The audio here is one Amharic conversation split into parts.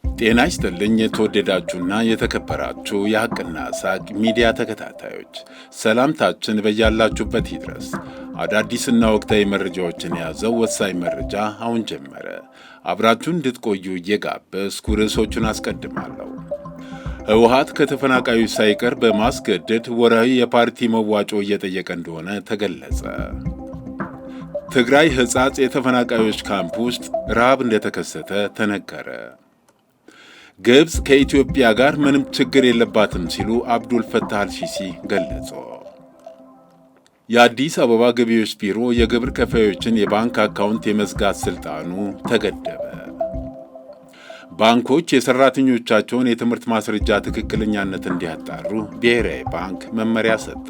ጤና ይስጥልኝ የተወደዳችሁና የተከበራችሁ የሐቅና ሳቅ ሚዲያ ተከታታዮች፣ ሰላምታችን በያላችሁበት ይድረስ። አዳዲስና ወቅታዊ መረጃዎችን የያዘው ወሳኝ መረጃ አሁን ጀመረ። አብራችሁን እንድትቆዩ እየጋበዝኩ ርዕሶቹን አስቀድማለሁ። ህወሓት ከተፈናቃዮች ሳይቀር በማስገደድ ወርሃዊ የፓርቲ መዋጮ እየጠየቀ እንደሆነ ተገለጸ። ትግራይ ሕጻጽ የተፈናቃዮች ካምፕ ውስጥ ረሃብ እንደተከሰተ ተነገረ። ግብፅ ከኢትዮጵያ ጋር ምንም ችግር የለባትም ሲሉ አብዱል ፈታህ አልሲሲ ገለጹ። የአዲስ አበባ ገቢዎች ቢሮ የግብር ከፋዮችን የባንክ አካውንት የመዝጋት ስልጣኑ ተገደበ። ባንኮች የሰራተኞቻቸውን የትምህርት ማስረጃ ትክክለኛነት እንዲያጣሩ ብሔራዊ ባንክ መመሪያ ሰጠ።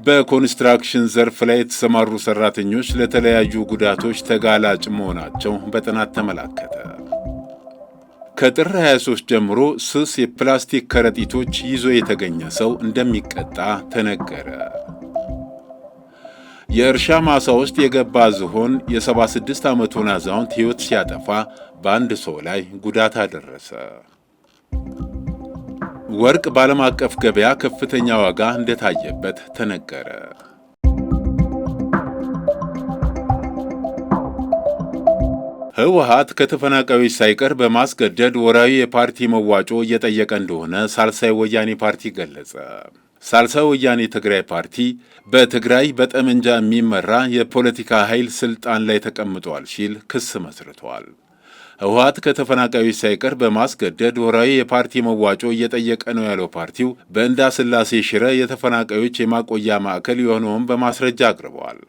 በኮንስትራክሽን ዘርፍ ላይ የተሰማሩ ሰራተኞች ለተለያዩ ጉዳቶች ተጋላጭ መሆናቸው በጥናት ተመላከተ። ከጥር 23 ጀምሮ ስስ የፕላስቲክ ከረጢቶች ይዞ የተገኘ ሰው እንደሚቀጣ ተነገረ። የእርሻ ማሳ ውስጥ የገባ ዝሆን የ76 ዓመቱን አዛውንት ሕይወት ሲያጠፋ በአንድ ሰው ላይ ጉዳት አደረሰ። ወርቅ በዓለም አቀፍ ገበያ ከፍተኛ ዋጋ እንደታየበት ተነገረ። ህወሓት ከተፈናቃዮች ሳይቀር በማስገደድ ወርሃዊ የፓርቲ መዋጮ እየጠየቀ እንደሆነ ሳልሳይ ወያኔ ፓርቲ ገለጸ። ሳልሳይ ወያኔ ትግራይ ፓርቲ በትግራይ በጠመንጃ የሚመራ የፖለቲካ ኃይል ስልጣን ላይ ተቀምጧል ሲል ክስ መስርቷል። ህወሓት ከተፈናቃዮች ሳይቀር በማስገደድ ወርሃዊ የፓርቲ መዋጮ እየጠየቀ ነው ያለው ፓርቲው በእንዳስላሴ ሽረ የተፈናቃዮች የማቆያ ማዕከል የሆነውን በማስረጃ አቅርበዋል።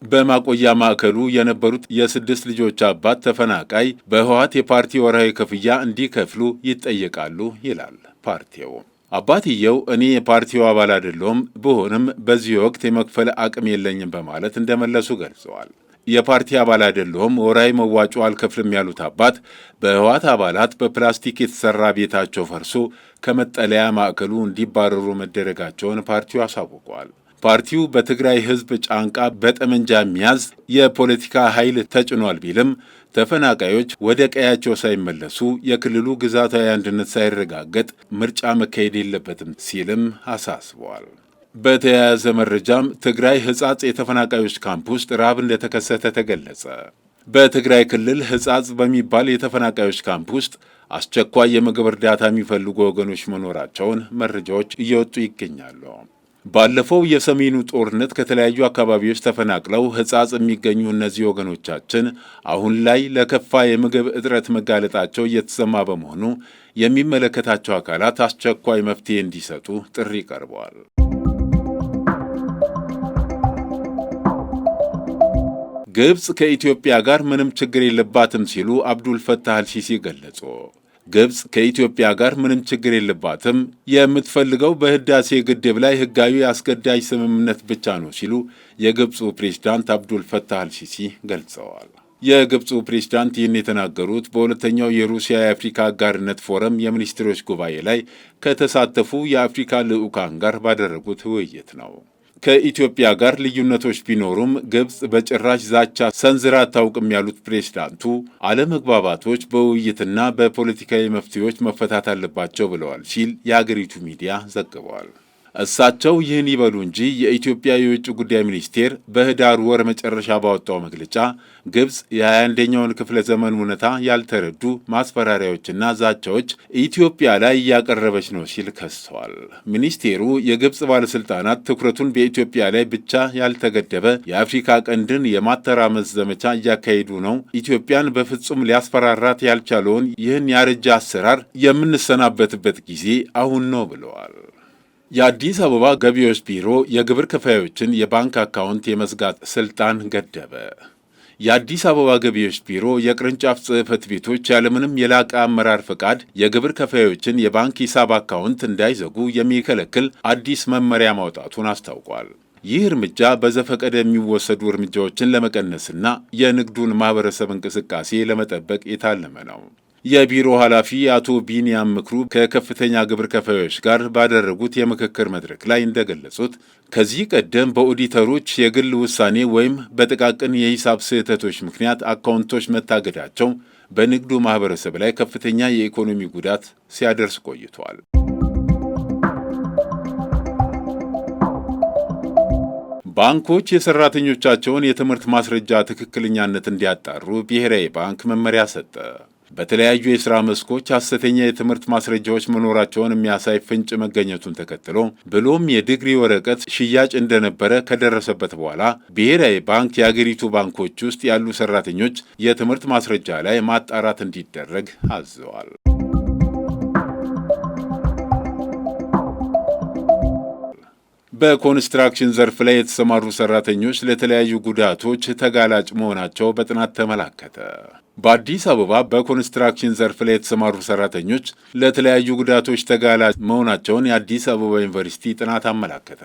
በማቆያ ማዕከሉ የነበሩት የ6 ልጆች አባት ተፈናቃይ በህወሓት የፓርቲ ወርሃዊ ክፍያ እንዲከፍሉ ይጠየቃሉ ይላል ፓርቲው። አባትየው እኔ የፓርቲው አባል አይደለሁም፣ ብሆንም በዚህ ወቅት የመክፈል አቅም የለኝም በማለት እንደመለሱ ገልጸዋል። የፓርቲ አባል አይደለሁም፣ ወርሃዊ መዋጮ አልከፍልም ያሉት አባት በህወሓት አባላት በፕላስቲክ የተሰራ ቤታቸው ፈርሶ ከመጠለያ ማዕከሉ እንዲባረሩ መደረጋቸውን ፓርቲው አሳውቋል። ፓርቲው በትግራይ ህዝብ ጫንቃ በጠመንጃ የሚያዝ የፖለቲካ ኃይል ተጭኗል ቢልም ተፈናቃዮች ወደ ቀያቸው ሳይመለሱ የክልሉ ግዛታዊ አንድነት ሳይረጋገጥ ምርጫ መካሄድ የለበትም ሲልም አሳስበዋል። በተያያዘ መረጃም ትግራይ ሕጻጽ የተፈናቃዮች ካምፕ ውስጥ ረሃብ እንደተከሰተ ተገለጸ። በትግራይ ክልል ሕጻጽ በሚባል የተፈናቃዮች ካምፕ ውስጥ አስቸኳይ የምግብ እርዳታ የሚፈልጉ ወገኖች መኖራቸውን መረጃዎች እየወጡ ይገኛሉ። ባለፈው የሰሜኑ ጦርነት ከተለያዩ አካባቢዎች ተፈናቅለው ሕጻጽ የሚገኙ እነዚህ ወገኖቻችን አሁን ላይ ለከፋ የምግብ እጥረት መጋለጣቸው እየተሰማ በመሆኑ የሚመለከታቸው አካላት አስቸኳይ መፍትሄ እንዲሰጡ ጥሪ ቀርበዋል። ግብፅ ከኢትዮጵያ ጋር ምንም ችግር የለባትም ሲሉ አብዱል ፈታህ አልሲሲ ገለጹ። ግብፅ ከኢትዮጵያ ጋር ምንም ችግር የለባትም፣ የምትፈልገው በህዳሴ ግድብ ላይ ህጋዊ አስገዳጅ ስምምነት ብቻ ነው ሲሉ የግብፁ ፕሬዝዳንት አብዱል ፈታህ አልሲሲ ገልጸዋል። የግብፁ ፕሬዝዳንት ይህን የተናገሩት በሁለተኛው የሩሲያ የአፍሪካ አጋርነት ፎረም የሚኒስትሮች ጉባኤ ላይ ከተሳተፉ የአፍሪካ ልዑካን ጋር ባደረጉት ውይይት ነው። ከኢትዮጵያ ጋር ልዩነቶች ቢኖሩም ግብፅ በጭራሽ ዛቻ ሰንዝራ አታውቅም ያሉት ፕሬዝዳንቱ አለመግባባቶች በውይይትና በፖለቲካዊ መፍትሄዎች መፈታት አለባቸው ብለዋል ሲል የአገሪቱ ሚዲያ ዘግበዋል። እሳቸው ይህን ይበሉ እንጂ የኢትዮጵያ የውጭ ጉዳይ ሚኒስቴር በህዳር ወር መጨረሻ ባወጣው መግለጫ ግብፅ የ21ኛውን ክፍለ ዘመን እውነታ ያልተረዱ ማስፈራሪያዎችና ዛቻዎች ኢትዮጵያ ላይ እያቀረበች ነው ሲል ከሰዋል። ሚኒስቴሩ የግብፅ ባለስልጣናት ትኩረቱን በኢትዮጵያ ላይ ብቻ ያልተገደበ የአፍሪካ ቀንድን የማተራመስ ዘመቻ እያካሄዱ ነው፣ ኢትዮጵያን በፍጹም ሊያስፈራራት ያልቻለውን ይህን ያረጀ አሰራር የምንሰናበትበት ጊዜ አሁን ነው ብለዋል። የአዲስ አበባ ገቢዎች ቢሮ የግብር ከፋዮችን የባንክ አካውንት የመዝጋት ስልጣን ገደበ። የአዲስ አበባ ገቢዎች ቢሮ የቅርንጫፍ ጽሕፈት ቤቶች ያለምንም የላቀ አመራር ፈቃድ የግብር ከፋዮችን የባንክ ሂሳብ አካውንት እንዳይዘጉ የሚከለክል አዲስ መመሪያ ማውጣቱን አስታውቋል። ይህ እርምጃ በዘፈቀደ የሚወሰዱ እርምጃዎችን ለመቀነስና የንግዱን ማህበረሰብ እንቅስቃሴ ለመጠበቅ የታለመ ነው። የቢሮ ኃላፊ አቶ ቢንያም ምክሩ ከከፍተኛ ግብር ከፋዮች ጋር ባደረጉት የምክክር መድረክ ላይ እንደገለጹት ከዚህ ቀደም በኦዲተሮች የግል ውሳኔ ወይም በጥቃቅን የሂሳብ ስህተቶች ምክንያት አካውንቶች መታገዳቸው በንግዱ ማህበረሰብ ላይ ከፍተኛ የኢኮኖሚ ጉዳት ሲያደርስ ቆይቷል። ባንኮች የሰራተኞቻቸውን የትምህርት ማስረጃ ትክክለኛነት እንዲያጣሩ ብሔራዊ ባንክ መመሪያ ሰጠ። በተለያዩ የሥራ መስኮች ሐሰተኛ የትምህርት ማስረጃዎች መኖራቸውን የሚያሳይ ፍንጭ መገኘቱን ተከትሎ ብሎም የዲግሪ ወረቀት ሽያጭ እንደነበረ ከደረሰበት በኋላ ብሔራዊ ባንክ የአገሪቱ ባንኮች ውስጥ ያሉ ሰራተኞች የትምህርት ማስረጃ ላይ ማጣራት እንዲደረግ አዘዋል። በኮንስትራክሽን ዘርፍ ላይ የተሰማሩ ሰራተኞች ለተለያዩ ጉዳቶች ተጋላጭ መሆናቸው በጥናት ተመላከተ። በአዲስ አበባ በኮንስትራክሽን ዘርፍ ላይ የተሰማሩ ሰራተኞች ለተለያዩ ጉዳቶች ተጋላጭ መሆናቸውን የአዲስ አበባ ዩኒቨርሲቲ ጥናት አመላከተ።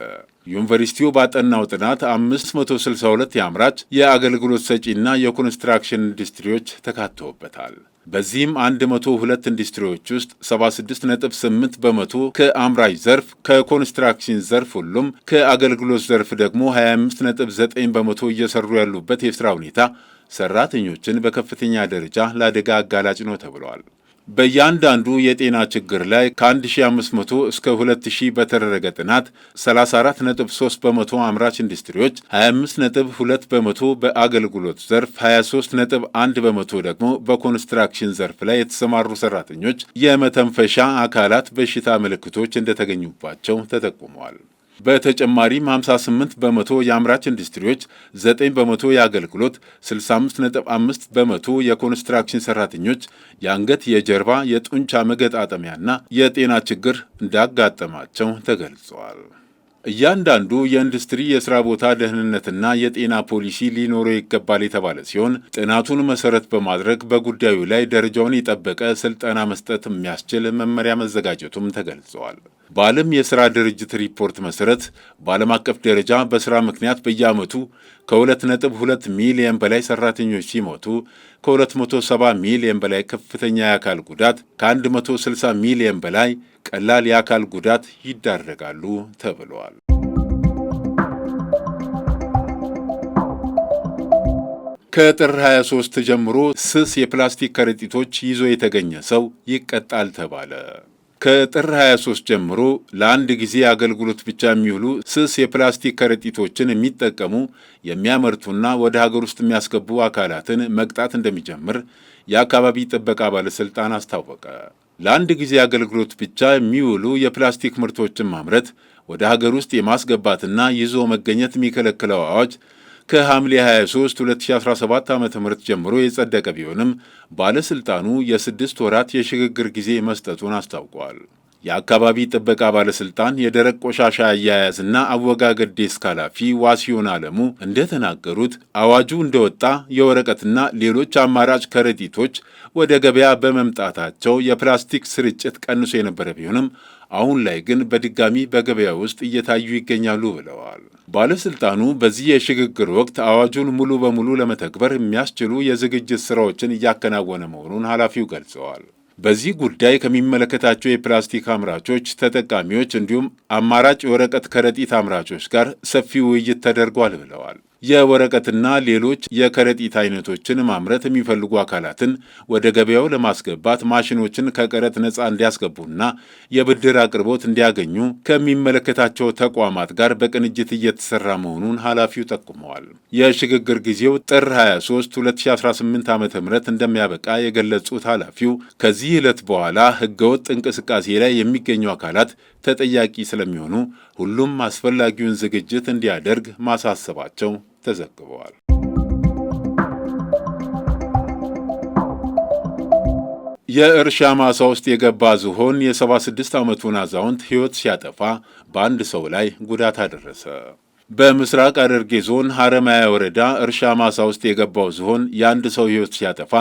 ዩኒቨርሲቲው ባጠናው ጥናት 562 የአምራች የአገልግሎት ሰጪና የኮንስትራክሽን ኢንዱስትሪዎች ተካተውበታል። በዚህም 102 ኢንዱስትሪዎች ውስጥ 76.8 በመቶ ከአምራች ዘርፍ፣ ከኮንስትራክሽን ዘርፍ ሁሉም፣ ከአገልግሎት ዘርፍ ደግሞ 25.9 በመቶ እየሰሩ ያሉበት የሥራ ሁኔታ ሰራተኞችን በከፍተኛ ደረጃ ለአደጋ አጋላጭ ነው ተብለዋል። በእያንዳንዱ የጤና ችግር ላይ ከ1500 እስከ 2000 በተደረገ ጥናት 34.3 በመቶ አምራች ኢንዱስትሪዎች፣ 25.2 በመቶ በአገልግሎት ዘርፍ፣ 23.1 በመቶ ደግሞ በኮንስትራክሽን ዘርፍ ላይ የተሰማሩ ሰራተኞች የመተንፈሻ አካላት በሽታ ምልክቶች እንደተገኙባቸው ተጠቁመዋል። በተጨማሪም 58 በመቶ የአምራች ኢንዱስትሪዎች፣ 9 በመቶ የአገልግሎት፣ 65.5 በመቶ የኮንስትራክሽን ሰራተኞች የአንገት፣ የጀርባ፣ የጡንቻ መገጣጠሚያና የጤና ችግር እንዳጋጠማቸው ተገልጸዋል። እያንዳንዱ የኢንዱስትሪ የሥራ ቦታ ደህንነትና የጤና ፖሊሲ ሊኖረው ይገባል የተባለ ሲሆን ጥናቱን መሰረት በማድረግ በጉዳዩ ላይ ደረጃውን የጠበቀ ስልጠና መስጠት የሚያስችል መመሪያ መዘጋጀቱም ተገልጸዋል። በዓለም የሥራ ድርጅት ሪፖርት መሠረት በዓለም አቀፍ ደረጃ በሥራ ምክንያት በየዓመቱ ከ2.2 ሚሊዮን በላይ ሠራተኞች ሲሞቱ ከ270 ሚሊዮን በላይ ከፍተኛ የአካል ጉዳት፣ ከ160 ሚሊዮን በላይ ቀላል የአካል ጉዳት ይዳረጋሉ ተብለዋል። ከጥር 23 ጀምሮ ስስ የፕላስቲክ ከረጢቶች ይዞ የተገኘ ሰው ይቀጣል ተባለ። ከጥር 23 ጀምሮ ለአንድ ጊዜ አገልግሎት ብቻ የሚውሉ ስስ የፕላስቲክ ከረጢቶችን የሚጠቀሙ የሚያመርቱና ወደ ሀገር ውስጥ የሚያስገቡ አካላትን መቅጣት እንደሚጀምር የአካባቢ ጥበቃ ባለሥልጣን አስታወቀ። ለአንድ ጊዜ አገልግሎት ብቻ የሚውሉ የፕላስቲክ ምርቶችን ማምረት፣ ወደ ሀገር ውስጥ የማስገባትና ይዞ መገኘት የሚከለክለው አዋጅ ከሐምሌ 23 2017 ዓ.ም ጀምሮ የጸደቀ ቢሆንም ባለሥልጣኑ የ6 ወራት የሽግግር ጊዜ መስጠቱን አስታውቋል። የአካባቢ ጥበቃ ባለሥልጣን የደረቅ ቆሻሻ አያያዝና አወጋገድ ዴስክ ኃላፊ ዋሲዮን አለሙ እንደተናገሩት አዋጁ እንደወጣ የወረቀትና ሌሎች አማራጭ ከረጢቶች ወደ ገበያ በመምጣታቸው የፕላስቲክ ስርጭት ቀንሶ የነበረ ቢሆንም አሁን ላይ ግን በድጋሚ በገበያ ውስጥ እየታዩ ይገኛሉ ብለዋል። ባለሥልጣኑ በዚህ የሽግግር ወቅት አዋጁን ሙሉ በሙሉ ለመተግበር የሚያስችሉ የዝግጅት ሥራዎችን እያከናወነ መሆኑን ኃላፊው ገልጸዋል። በዚህ ጉዳይ ከሚመለከታቸው የፕላስቲክ አምራቾች፣ ተጠቃሚዎች እንዲሁም አማራጭ የወረቀት ከረጢት አምራቾች ጋር ሰፊ ውይይት ተደርጓል ብለዋል። የወረቀትና ሌሎች የከረጢት አይነቶችን ማምረት የሚፈልጉ አካላትን ወደ ገበያው ለማስገባት ማሽኖችን ከቀረጥ ነፃ እንዲያስገቡና የብድር አቅርቦት እንዲያገኙ ከሚመለከታቸው ተቋማት ጋር በቅንጅት እየተሰራ መሆኑን ኃላፊው ጠቁመዋል። የሽግግር ጊዜው ጥር 23 2018 ዓ.ም እንደሚያበቃ የገለጹት ኃላፊው ከዚህ ዕለት በኋላ ሕገወጥ እንቅስቃሴ ላይ የሚገኙ አካላት ተጠያቂ ስለሚሆኑ ሁሉም አስፈላጊውን ዝግጅት እንዲያደርግ ማሳሰባቸው ተዘግበዋል። የእርሻ ማሳ ውስጥ የገባ ዝሆን የ76 ዓመቱን አዛውንት ሕይወት ሲያጠፋ በአንድ ሰው ላይ ጉዳት አደረሰ። በምስራቅ ሐረርጌ ዞን ሐረማያ ወረዳ እርሻ ማሳ ውስጥ የገባው ዝሆን የአንድ ሰው ሕይወት ሲያጠፋ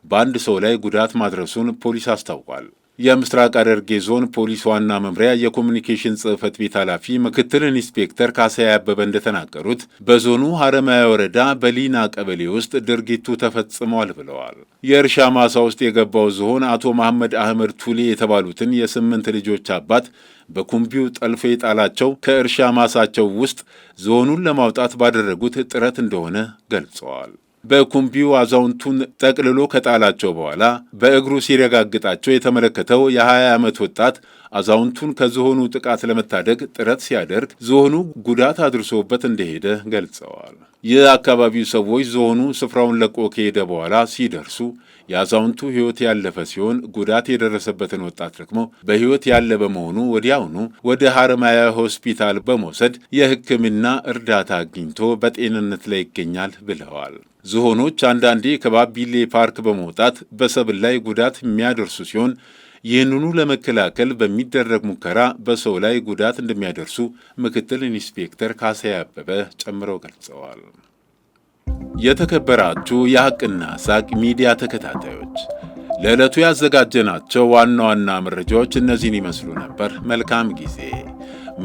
በአንድ ሰው ላይ ጉዳት ማድረሱን ፖሊስ አስታውቋል። የምስራቅ ሐረርጌ ዞን ፖሊስ ዋና መምሪያ የኮሚኒኬሽን ጽሕፈት ቤት ኃላፊ ምክትል ኢንስፔክተር ካሳዬ አበበ እንደተናገሩት በዞኑ ሐረማያ ወረዳ በሊና ቀበሌ ውስጥ ድርጊቱ ተፈጽሟል ብለዋል። የእርሻ ማሳ ውስጥ የገባው ዝሆን አቶ መሐመድ አህመድ ቱሌ የተባሉትን የ8 ልጆች አባት በኩምቢው ጠልፎ የጣላቸው ከእርሻ ማሳቸው ውስጥ ዝሆኑን ለማውጣት ባደረጉት ጥረት እንደሆነ ገልጸዋል። በኩምቢው አዛውንቱን ጠቅልሎ ከጣላቸው በኋላ በእግሩ ሲረጋግጣቸው የተመለከተው የ20 ዓመት ወጣት አዛውንቱን ከዝሆኑ ጥቃት ለመታደግ ጥረት ሲያደርግ ዝሆኑ ጉዳት አድርሶበት እንደሄደ ገልጸዋል። የአካባቢው ሰዎች ዝሆኑ ስፍራውን ለቆ ከሄደ በኋላ ሲደርሱ የአዛውንቱ ሕይወት ያለፈ ሲሆን ጉዳት የደረሰበትን ወጣት ደግሞ በሕይወት ያለ በመሆኑ ወዲያውኑ ወደ ሐረማያ ሆስፒታል በመውሰድ የሕክምና እርዳታ አግኝቶ በጤንነት ላይ ይገኛል ብለዋል። ዝሆኖች አንዳንዴ ከባቢሌ ፓርክ በመውጣት በሰብል ላይ ጉዳት የሚያደርሱ ሲሆን ይህንኑ ለመከላከል በሚደረግ ሙከራ በሰው ላይ ጉዳት እንደሚያደርሱ ምክትል ኢንስፔክተር ካሳዬ አበበ ጨምረው ገልጸዋል። የተከበራችሁ የሐቅና ሳቅ ሚዲያ ተከታታዮች ለዕለቱ ያዘጋጀናቸው ዋና ዋና መረጃዎች እነዚህን ይመስሉ ነበር። መልካም ጊዜ።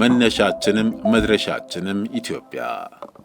መነሻችንም መድረሻችንም ኢትዮጵያ።